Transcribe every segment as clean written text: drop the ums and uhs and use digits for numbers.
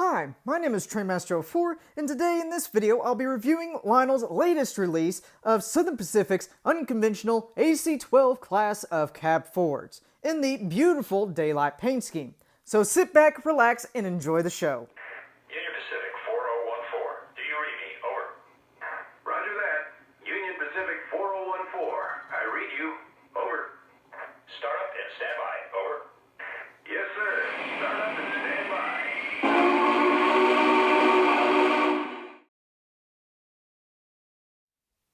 Hi, my name is Msrp, and today in this video I'll be reviewing Lionel's latest release of Southern Pacific's unconventional AC-12 class of cab Fords in the beautiful daylight paint scheme. So sit back, relax, and enjoy the show. Union Pacific 4014. Do you read me? Over. Roger that. Union Pacific 4014. I read you. Over. Start up and stand by. Over. Yes, sir. Start up and stand by.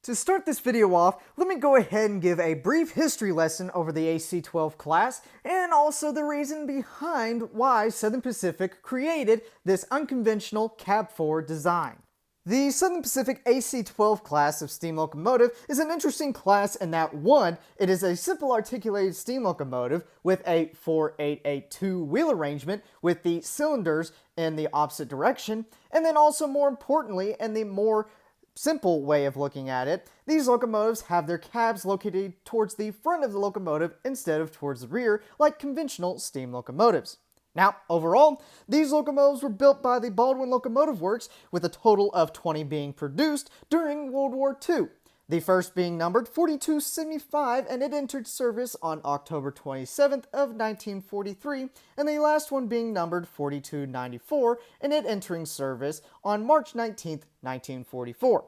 To start this video off, let me go ahead and give a brief history lesson over the AC-12 class and also the reason behind why Southern Pacific created this unconventional cab Ford design. The Southern Pacific AC-12 class of steam locomotive is an interesting class in that 1. It is a simple articulated steam locomotive with a 4-8-8-2 wheel arrangement with the cylinders in the opposite direction, and then also more importantly, and the more simple way of looking at it, these locomotives have their cabs located towards the front of the locomotive instead of towards the rear like conventional steam locomotives. Now, overall, these locomotives were built by the Baldwin Locomotive Works with a total of 20 being produced during World War II. The first being numbered 4275 and it entered service on October 27th of 1943, and the last one being numbered 4294 and it entering service on March 19th, 1944.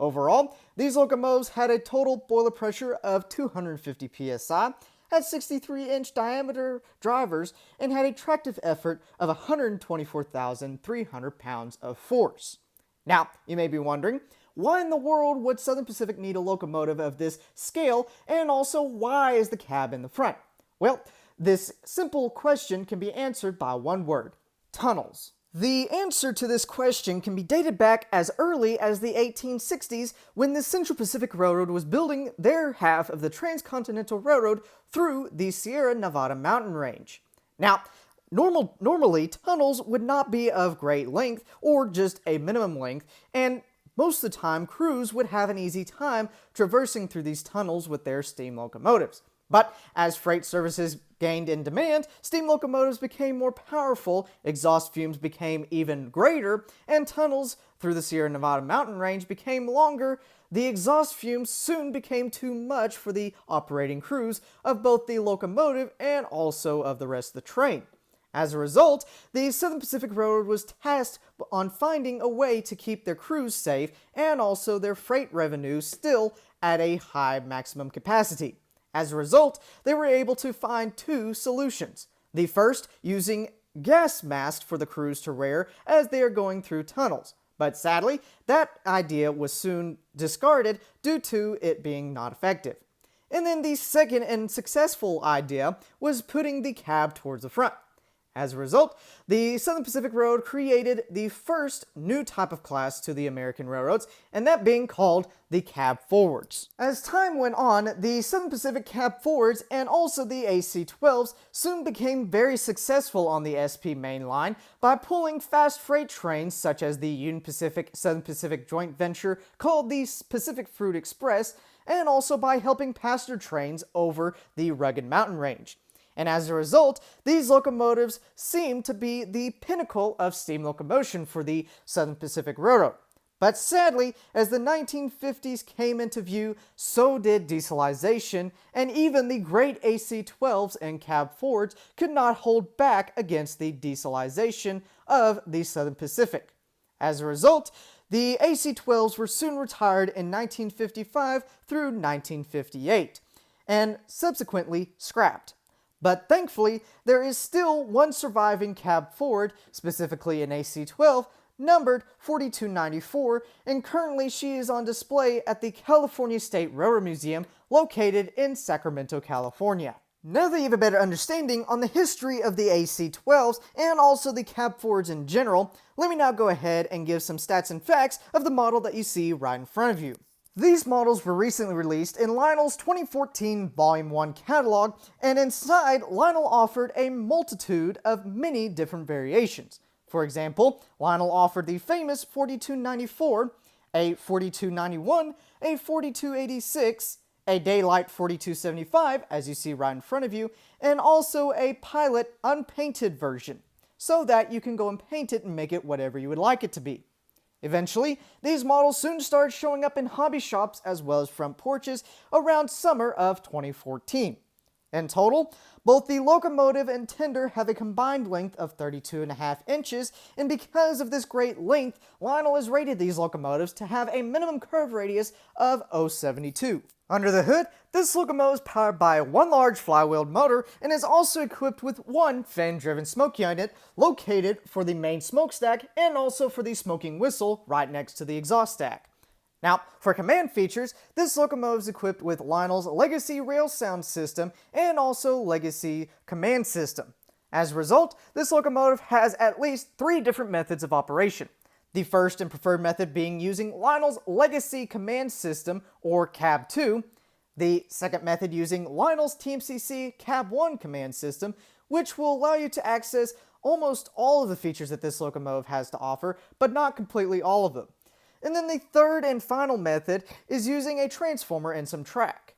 Overall, these locomotives had a total boiler pressure of 250 psi, had 63-inch diameter drivers, and had a tractive effort of 124,300 pounds of force. Now, you may be wondering, why in the world would Southern Pacific need a locomotive of this scale, and also why is the cab in the front? Well, this simple question can be answered by one word: tunnels. The answer to this question can be dated back as early as the 1860s when the Central Pacific Railroad was building their half of the Transcontinental Railroad through the Sierra Nevada mountain range. Now, normally tunnels would not be of great length or just a minimum length, and most of the time, crews would have an easy time traversing through these tunnels with their steam locomotives. But as freight services gained in demand, steam locomotives became more powerful, exhaust fumes became even greater, and tunnels through the Sierra Nevada mountain range became longer. The exhaust fumes soon became too much for the operating crews of both the locomotive and also of the rest of the train. As a result, the Southern Pacific Railroad was tasked on finding a way to keep their crews safe and also their freight revenue still at a high maximum capacity. As a result, they were able to find two solutions. The first, using gas masks for the crews to wear as they are going through tunnels. But sadly, that idea was soon discarded due to it being not effective. And then the second and successful idea was putting the cab towards the front. As a result, the Southern Pacific Railroad created the first new type of class to the American railroads, and that being called the cab Fords. As time went on, the Southern Pacific cab Fords and also the AC-12s soon became very successful on the SP main line by pulling fast freight trains such as the Union Pacific Southern Pacific joint venture called the Pacific Fruit Express, and also by helping passenger trains over the rugged mountain range. And as a result, these locomotives seem to be the pinnacle of steam locomotion for the Southern Pacific Railroad. But sadly, as the 1950s came into view, so did dieselization, and even the great AC-12s and cab Fords could not hold back against the dieselization of the Southern Pacific. As a result, the AC-12s were soon retired in 1955 through 1958, and subsequently scrapped. But thankfully, there is still one surviving cab Ford, specifically an AC-12, numbered 4294, and currently she is on display at the California State Railroad Museum located in Sacramento, California. Now that you have a better understanding on the history of the AC-12s and also the cab Fords in general, let me now go ahead and give some stats and facts of the model that you see right in front of you. These models were recently released in Lionel's 2014 Volume 1 catalog, and inside, Lionel offered a multitude of many different variations. For example, Lionel offered the famous 4294, a 4291, a 4286, a Daylight 4275, as you see right in front of you, and also a Pilot unpainted version. so that you can go and paint it and make it whatever you would like it to be. Eventually, these models soon started showing up in hobby shops as well as front porches around summer of 2014. In total, both the locomotive and tender have a combined length of 32.5 inches, and because of this great length, Lionel has rated these locomotives to have a minimum curve radius of 0.72. Under the hood, this locomotive is powered by one large flywheeled motor and is also equipped with one fan-driven smoke unit located for the main smokestack and also for the smoking whistle right next to the exhaust stack. Now, for command features, this locomotive is equipped with Lionel's Legacy Rail Sound System and also Legacy Command System. As a result, this locomotive has at least 3 different methods of operation. The first and preferred method being using Lionel's Legacy Command System, or Cab 2. The second method using Lionel's TMCC Cab 1 command system, which will allow you to access almost all of the features that this locomotive has to offer, but not completely all of them. And then the third and final method is using a transformer and some track.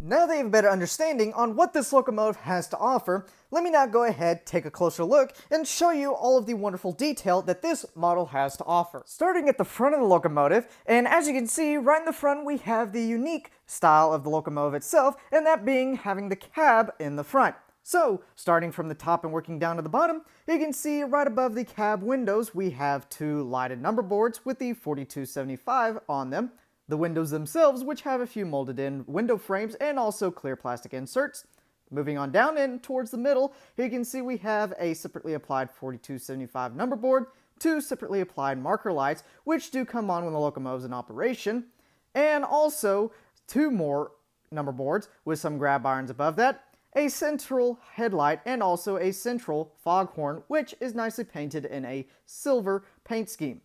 Now that you have a better understanding on what this locomotive has to offer, let me now go ahead, take a closer look, and show you all of the wonderful detail that this model has to offer. Starting at the front of the locomotive, and as you can see, right in the front we have the unique style of the locomotive itself, and that being having the cab in the front. So, starting from the top and working down to the bottom, you can see right above the cab windows we have 2 lighted number boards with the 4275 on them. The windows themselves, which have a few molded in window frames and also clear plastic inserts. Moving on down and towards the middle, here you can see we have a separately applied 4275 number board, 2 separately applied marker lights, which do come on when the locomotive is in operation, and also 2 more number boards with some grab irons above that, a central headlight, and also a central foghorn, which is nicely painted in a silver paint scheme.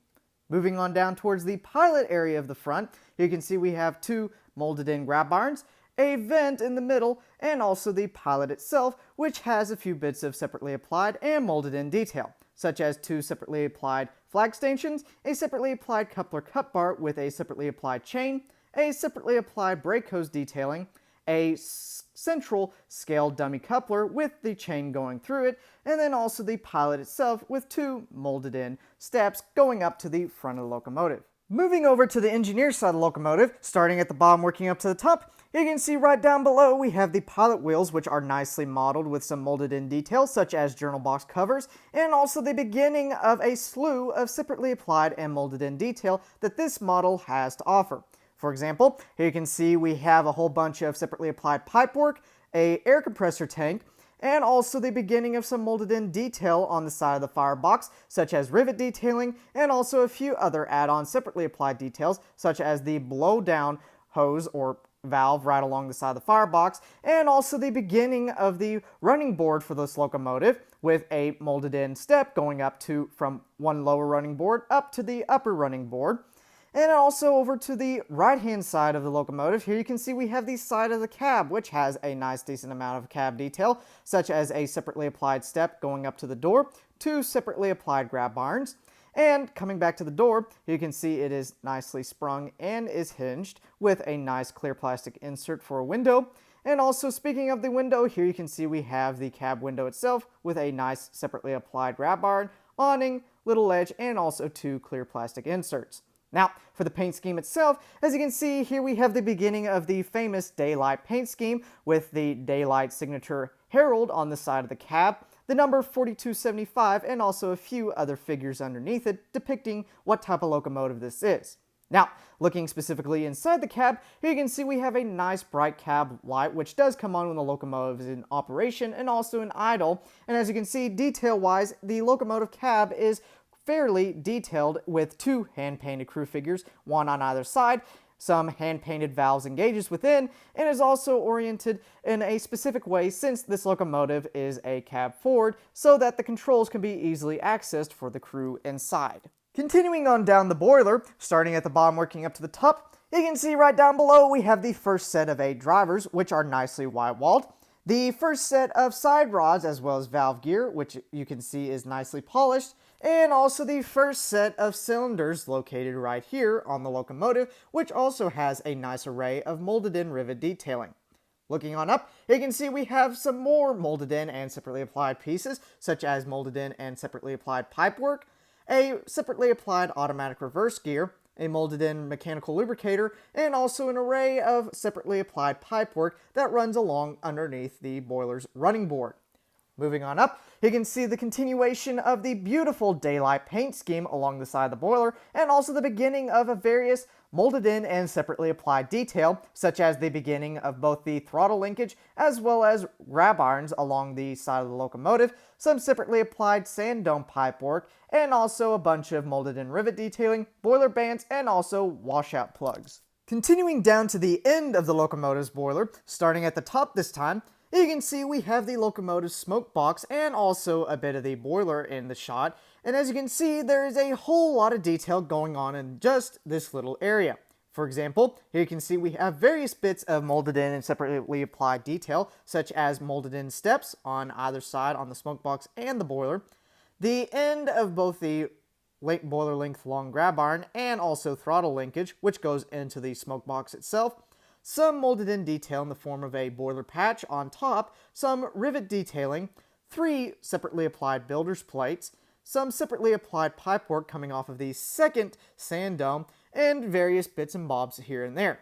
Moving on down towards the pilot area of the front, you can see we have 2 molded in grab irons, a vent in the middle, and also the pilot itself, which has a few bits of separately applied and molded in detail, such as 2 separately applied flag stanchions, a separately applied coupler cup bar with a separately applied chain, a separately applied brake hose detailing, a central scale dummy coupler with the chain going through it, and then also the pilot itself with 2 molded in steps going up to the front of the locomotive. Moving over to the engineer side of the locomotive, starting at the bottom working up to the top, you can see right down below we have the pilot wheels, which are nicely modeled with some molded in details such as journal box covers, and also the beginning of a slew of separately applied and molded in detail that this model has to offer. For example, here you can see we have a whole bunch of separately applied pipework, a air compressor tank, and also the beginning of some molded in detail on the side of the firebox, such as rivet detailing, and also a few other add-on separately applied details, such as the blow-down hose or valve right along the side of the firebox, and also the beginning of the running board for this locomotive, with a molded in step going up to from one lower running board up to the upper running board. And also over to the right-hand side of the locomotive, here you can see we have the side of the cab, which has a nice decent amount of cab detail, such as a separately applied step going up to the door, 2 separately applied grab irons, and coming back to the door, you can see it is nicely sprung and is hinged with a nice clear plastic insert for a window. And also speaking of the window, here you can see we have the cab window itself with a nice separately applied grab iron, awning, little ledge, and also 2 clear plastic inserts. Now, for the paint scheme itself, as you can see here we have the beginning of the famous daylight paint scheme with the daylight signature herald on the side of the cab, the number 4275, and also a few other figures underneath it depicting what type of locomotive this is. Now, looking specifically inside the cab, here you can see we have a nice bright cab light which does come on when the locomotive is in operation and also in idle, and as you can see detail-wise, the locomotive cab is fairly detailed with 2 hand-painted crew figures, one on either side, some hand-painted valves and gauges within, and is also oriented in a specific way since this locomotive is a cab forward so that the controls can be easily accessed for the crew inside. Continuing on down the boiler, starting at the bottom working up to the top, you can see right down below we have the first set of 8 drivers, which are nicely white-walled. The first set of side rods as well as valve gear, which you can see is nicely polished, and also the first set of cylinders located right here on the locomotive, which also has a nice array of molded in rivet detailing. Looking on up, you can see we have some more molded in and separately applied pieces, such as molded in and separately applied pipework, a separately applied automatic reverse gear, a molded in mechanical lubricator, and also an array of separately applied pipework that runs along underneath the boiler's running board. Moving on up, you can see the continuation of the beautiful daylight paint scheme along the side of the boiler, and also the beginning of a various molded in and separately applied detail, such as the beginning of both the throttle linkage as well as grab irons along the side of the locomotive, some separately applied sand dome pipework, and also a bunch of molded in rivet detailing, boiler bands, and also washout plugs. Continuing down to the end of the locomotive's boiler, starting at the top this time, you can see we have the locomotive's smoke box and also a bit of the boiler in the shot, and as you can see there is a whole lot of detail going on in just this little area. For example, here you can see we have various bits of molded in and separately applied detail, such as molded in steps on either side on the smoke box and the boiler, the end of both the boiler length long grab iron and also throttle linkage, which goes into the smoke box itself, some molded in detail in the form of a boiler patch on top, some rivet detailing, 3 separately applied builder's plates, some separately applied pipework coming off of the second sand dome, and various bits and bobs here and there.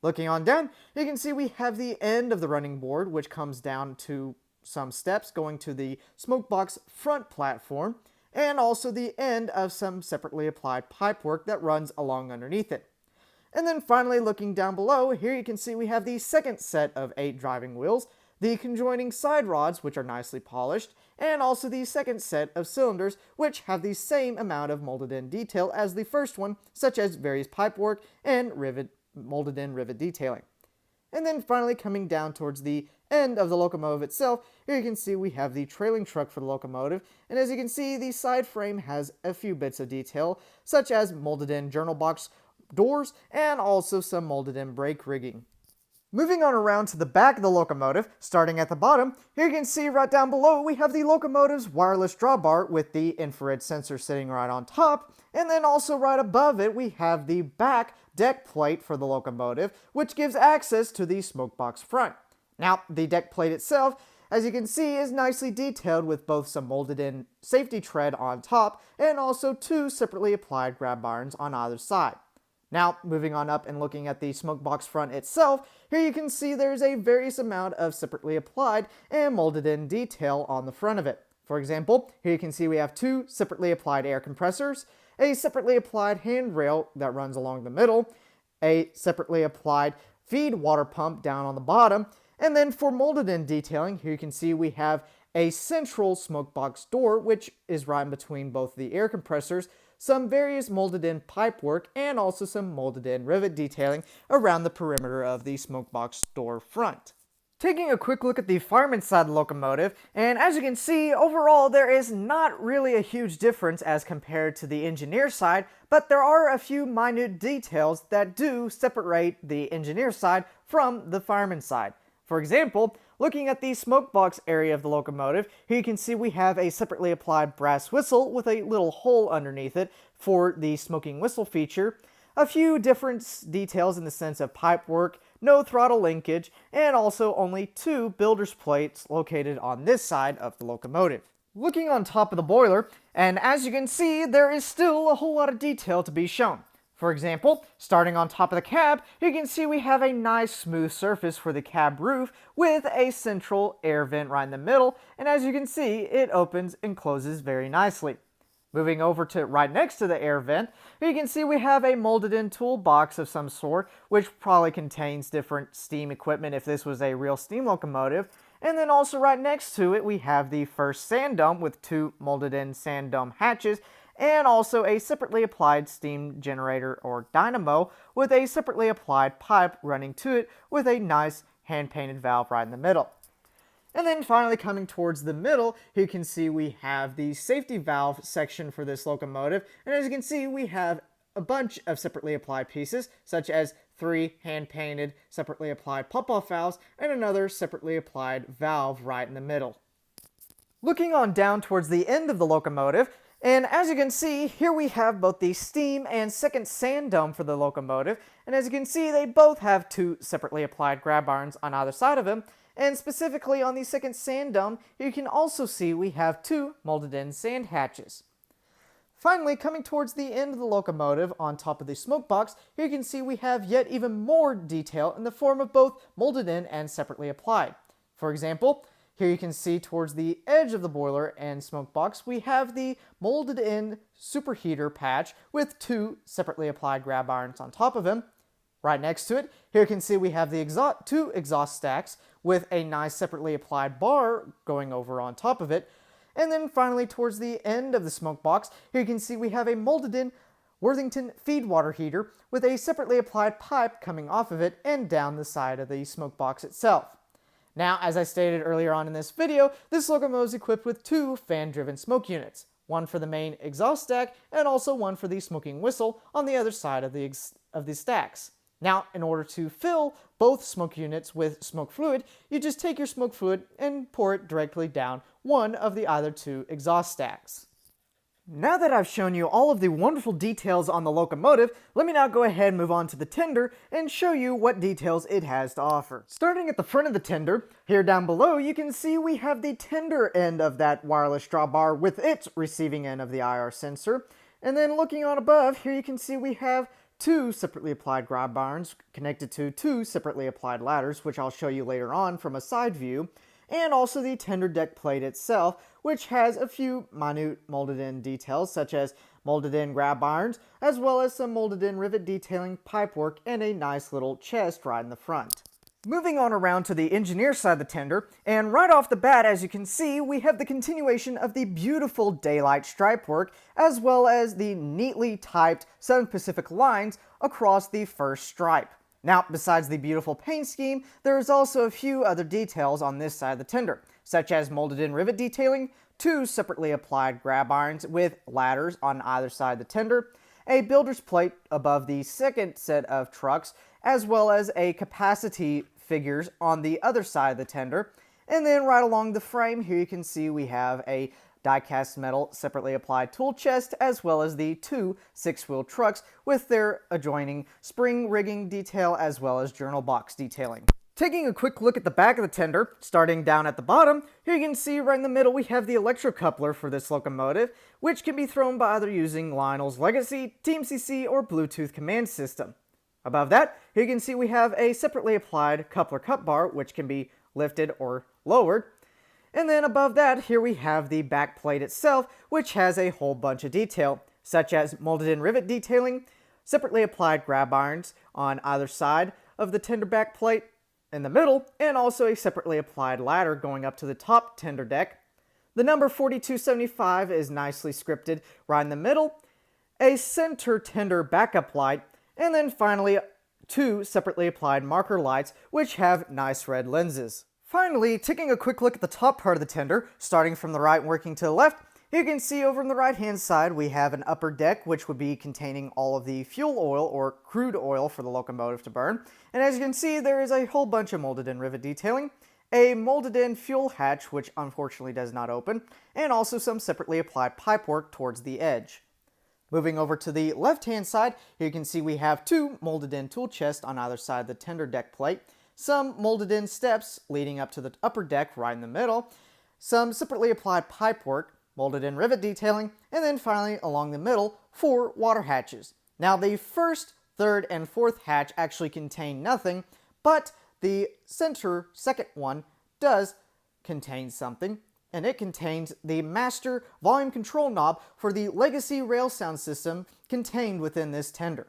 Looking on down, you can see we have the end of the running board, which comes down to some steps going to the smoke box front platform, and also the end of some separately applied pipework that runs along underneath it. And then finally, looking down below, here you can see we have the second set of 8 driving wheels, the conjoining side rods, which are nicely polished, and also the second set of cylinders, which have the same amount of molded in detail as the first one, such as various pipework and molded in rivet detailing. And then finally, coming down towards the end of the locomotive itself, here you can see we have the trailing truck for the locomotive, and as you can see, the side frame has a few bits of detail, such as molded in journal box doors, and also some molded in brake rigging. Moving on around to the back of the locomotive, starting at the bottom, here you can see right down below we have the locomotive's wireless drawbar with the infrared sensor sitting right on top, and then also right above it we have the back deck plate for the locomotive, which gives access to the smoke box front. Now, the deck plate itself, as you can see, is nicely detailed with both some molded in safety tread on top and also 2 separately applied grab irons on either side. Now, moving on up and looking at the smoke box front itself, here you can see there's a various amount of separately applied and molded in detail on the front of it. For example, here you can see we have 2 separately applied air compressors, a separately applied handrail that runs along the middle, a separately applied feed water pump down on the bottom, and then for molded in detailing, here you can see we have a central smoke box door, which is right in between both the air compressors, some various molded in pipework, and also some molded in rivet detailing around the perimeter of the smoke box door front. Taking a quick look at the fireman's side of the locomotive, and as you can see, overall there is not really a huge difference as compared to the engineer side, but there are a few minute details that do separate the engineer side from the fireman's side. For example, looking at the smoke box area of the locomotive, here you can see we have a separately applied brass whistle with a little hole underneath it for the smoking whistle feature, a few different details in the sense of pipework, no throttle linkage, and also only 2 builder's plates located on this side of the locomotive. Looking on top of the boiler, and as you can see, there is still a whole lot of detail to be shown. For example, starting on top of the cab, you can see we have a nice smooth surface for the cab roof with a central air vent right in the middle, and as you can see, it opens and closes very nicely. Moving over to right next to the air vent, you can see we have a molded in toolbox of some sort, which probably contains different steam equipment if this was a real steam locomotive. And then also right next to it, we have the first sand dome with 2 molded in sand dome hatches, and also a separately applied steam generator or dynamo with a separately applied pipe running to it with a nice hand-painted valve right in the middle. And then finally coming towards the middle, you can see we have the safety valve section for this locomotive, and as you can see we have a bunch of separately applied pieces, such as 3 hand-painted separately applied pop-off valves and another separately applied valve right in the middle. Looking on down towards the end of the locomotive, And as you can see, here we have both the steam and second sand dome for the locomotive, and as you can see, they both have two separately applied grab irons on either side of them, and specifically on the second sand dome, you can also see we have two molded in sand hatches. Finally, coming towards the end of the locomotive on top of the smoke box, here you can see we have yet even more detail in the form of both molded in and separately applied. For example, here you can see towards the edge of the boiler and smoke box, we have the molded in superheater patch with two separately applied grab irons on top of them. Right next to it, here you can see we have the two exhaust stacks with a nice separately applied bar going over on top of it. And then finally, towards the end of the smoke box, here you can see we have a molded in Worthington feed water heater with a separately applied pipe coming off of it and down the side of the smoke box itself. Now, as I stated earlier on in this video, this locomotive is equipped with two fan-driven smoke units, one for the main exhaust stack and also one for the smoking whistle on the other side of the stacks. Now, in order to fill both smoke units with smoke fluid, you just take your smoke fluid and pour it directly down one of the either two exhaust stacks. Now that I've shown you all of the wonderful details on the locomotive, let me now go ahead and move on to the tender and show you what details it has to offer. Starting at the front of the tender, here down below you can see we have the tender end of that wireless drawbar with its receiving end of the IR sensor. And then looking on above, here you can see we have two separately applied grab irons connected to two separately applied ladders, which I'll show you later on from a side view, and also the tender deck plate itself, which has a few minute molded in details such as molded in grab irons, as well as some molded in rivet detailing, pipework, and a nice little chest right in the front. Moving on around to the engineer side of the tender, and right off the bat, as you can see, we have the continuation of the beautiful daylight stripe work, as well as the neatly typed Southern Pacific lines across the first stripe. Now, besides the beautiful paint scheme, there is also a few other details on this side of the tender, such as molded in rivet detailing, two separately applied grab irons with ladders on either side of the tender, a builder's plate above the second set of trucks, as well as a capacity figures on the other side of the tender. And then right along the frame here you can see we have a die-cast metal separately applied tool chest, as well as the two six-wheel trucks with their adjoining spring rigging detail as well as journal box detailing. Taking a quick look at the back of the tender, starting down at the bottom, here you can see right in the middle we have the electrocoupler for this locomotive, which can be thrown by either using Lionel's Legacy, TMCC, or Bluetooth command system. Above that, here you can see we have a separately applied coupler cup bar, which can be lifted or lowered. And then above that, here we have the back plate itself, which has a whole bunch of detail, such as molded in rivet detailing, separately applied grab irons on either side of the tender back plate in the middle, and also a separately applied ladder going up to the top tender deck. The number 4275 is nicely scripted right in the middle, a center tender backup light, and then finally two separately applied marker lights which have nice red lenses. Finally, taking a quick look at the top part of the tender, starting from the right and working to the left, you can see over on the right hand side we have an upper deck which would be containing all of the fuel oil or crude oil for the locomotive to burn. And as you can see, there is a whole bunch of molded in rivet detailing, a molded in fuel hatch which unfortunately does not open, and also some separately applied pipework towards the edge. Moving over to the left-hand side, here you can see we have two molded-in tool chests on either side of the tender deck plate, some molded-in steps leading up to the upper deck right in the middle, some separately applied pipework, molded-in rivet detailing, and then finally along the middle, 4 water hatches. Now the first, third, and fourth hatch actually contain nothing, but the second one does contain something, and it contains the master volume control knob for the Legacy rail sound system contained within this tender.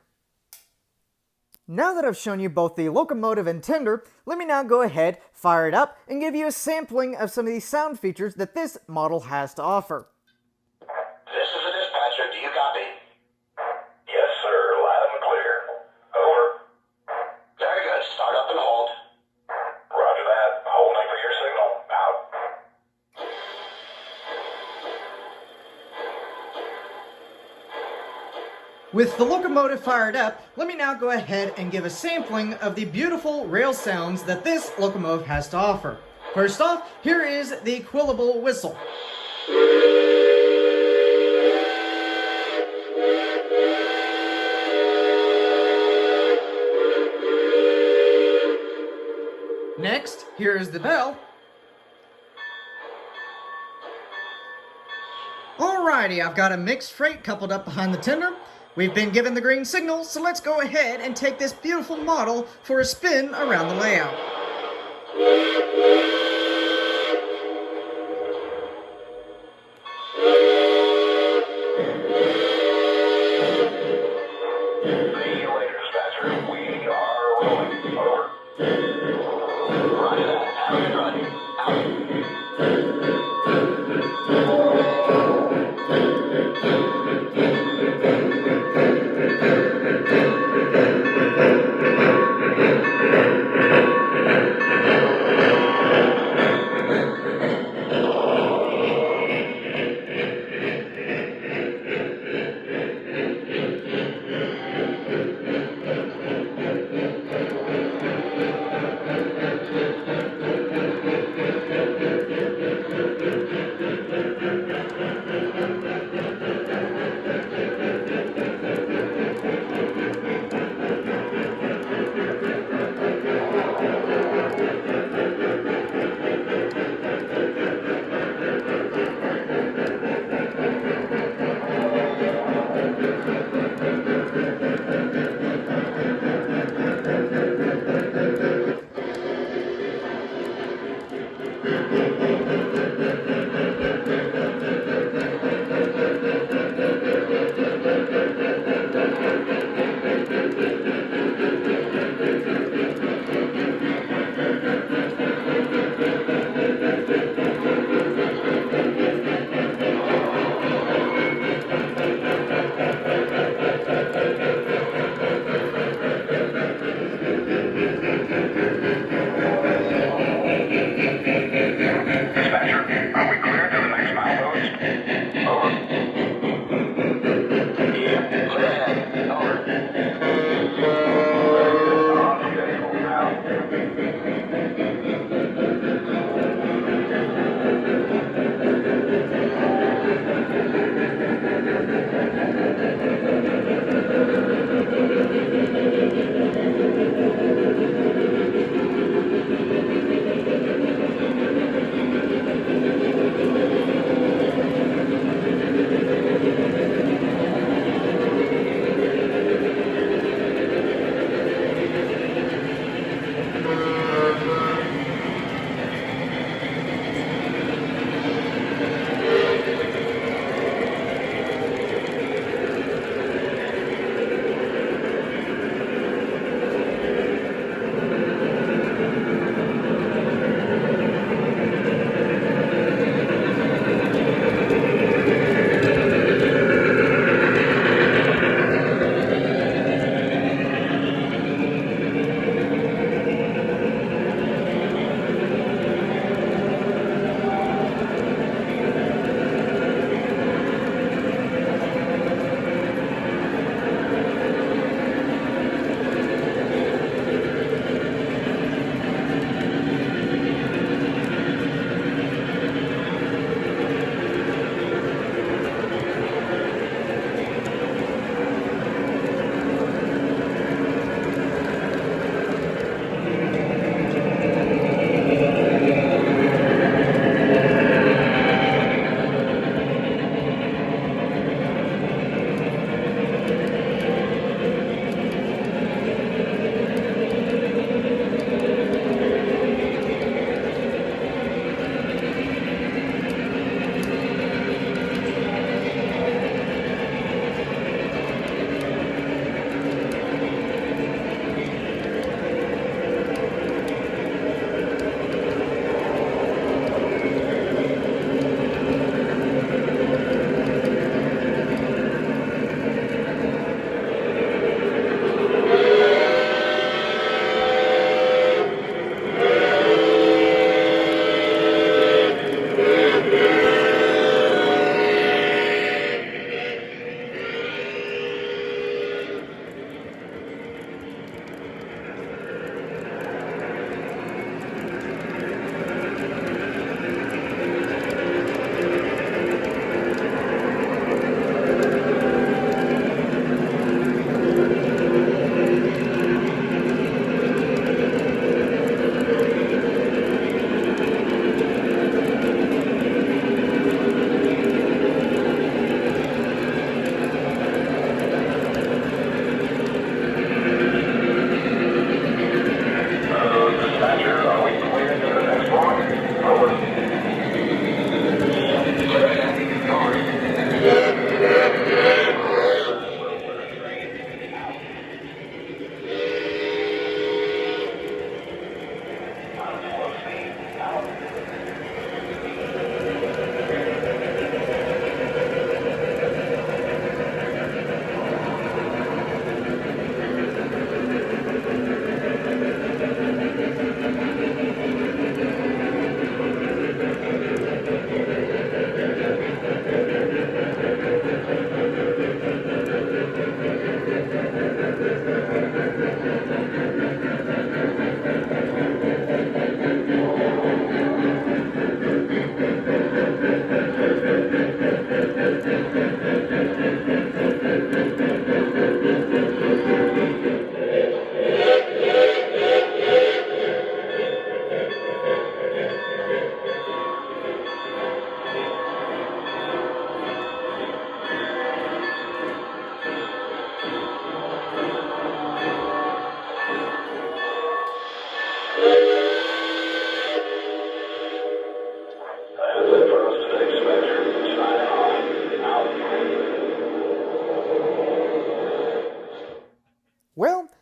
Now that I've shown you both the locomotive and tender, let me now go ahead, fire it up, and give you a sampling of some of the sound features that this model has to offer. This is the dispatcher. Do you copy? Yes, sir. Loud and clear. Over. Very good. Start up and hold. Roger that. Holding for your signal. Out. With the locomotive fired up, let me now go ahead and give a sampling of the beautiful rail sounds that this locomotive has to offer. First off, here is the quillable whistle. Here's the bell. Alrighty, I've got a mixed freight coupled up behind the tender. We've been given the green signal, so let's go ahead and take this beautiful model for a spin around the layout. See you later, dispatcher. We are rolling. Over. Roger that. Have a good run. Out.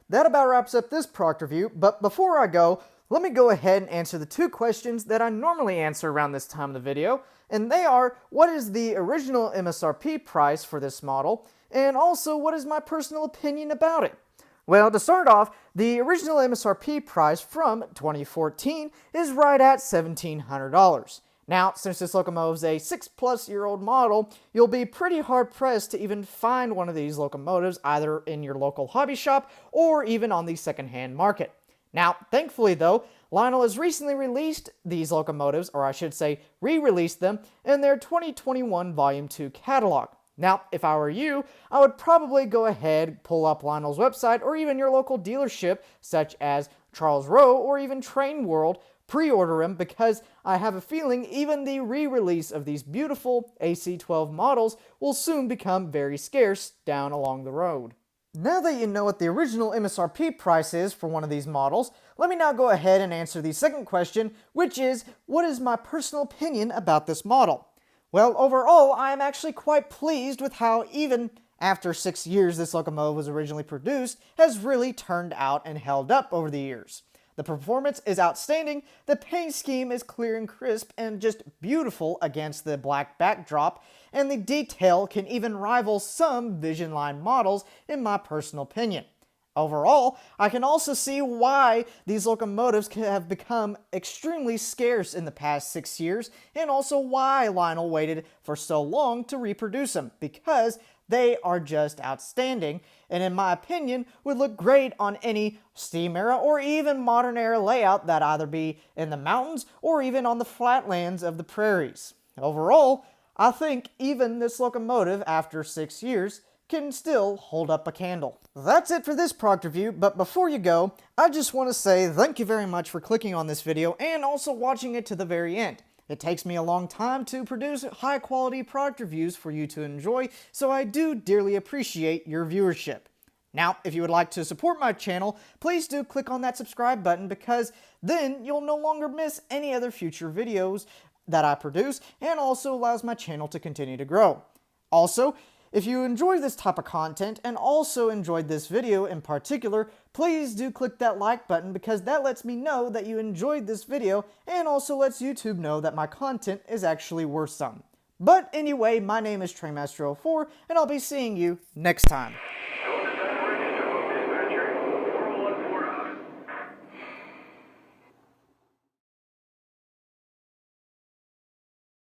that about wraps up this product review, but before I go, let me go ahead and answer the two questions that I normally answer around this time of the video, and they are, what is the original MSRP price for this model, and also what is my personal opinion about it? Well, to start off, the original MSRP price from 2014 is right at $1,700. Now, since this locomotive is a 6-plus-year-old model, you'll be pretty hard-pressed to even find one of these locomotives either in your local hobby shop or even on the secondhand market. Now, thankfully though, Lionel has recently released these locomotives, or I should say re-released them, in their 2021 Volume 2 catalog. Now, if I were you, I would probably go ahead, pull up Lionel's website, or even your local dealership, such as Charles Rowe or even Train World, pre-order them, because I have a feeling even the re-release of these beautiful AC-12 models will soon become very scarce down along the road. Now that you know what the original MSRP price is for one of these models, let me now go ahead and answer the second question, which is, what is my personal opinion about this model? Well, overall, I am actually quite pleased with how even after 6 years this locomotive was originally produced has really turned out and held up over the years. The performance is outstanding, the paint scheme is clear and crisp and just beautiful against the black backdrop, and the detail can even rival some Vision Line models in my personal opinion. Overall, I can also see why these locomotives have become extremely scarce in the past 6 years, and also why Lionel waited for so long to reproduce them, because they are just outstanding, and in my opinion, would look great on any steam era or even modern era layout that either be in the mountains or even on the flatlands of the prairies. Overall, I think even this locomotive, after 6 years, can still hold up a candle. That's it for this product review, but before you go, I just want to say thank you very much for clicking on this video and also watching it to the very end. It takes me a long time to produce high quality product reviews for you to enjoy, so I do dearly appreciate your viewership. Now, if you would like to support my channel, please do click on that subscribe button, because then you'll no longer miss any other future videos that I produce, and also allows my channel to continue to grow. Also, if you enjoy this type of content and also enjoyed this video in particular, please do click that like button, because that lets me know that you enjoyed this video and also lets YouTube know that my content is actually worth some. But anyway, my name is Trainmaster04 and I'll be seeing you next time.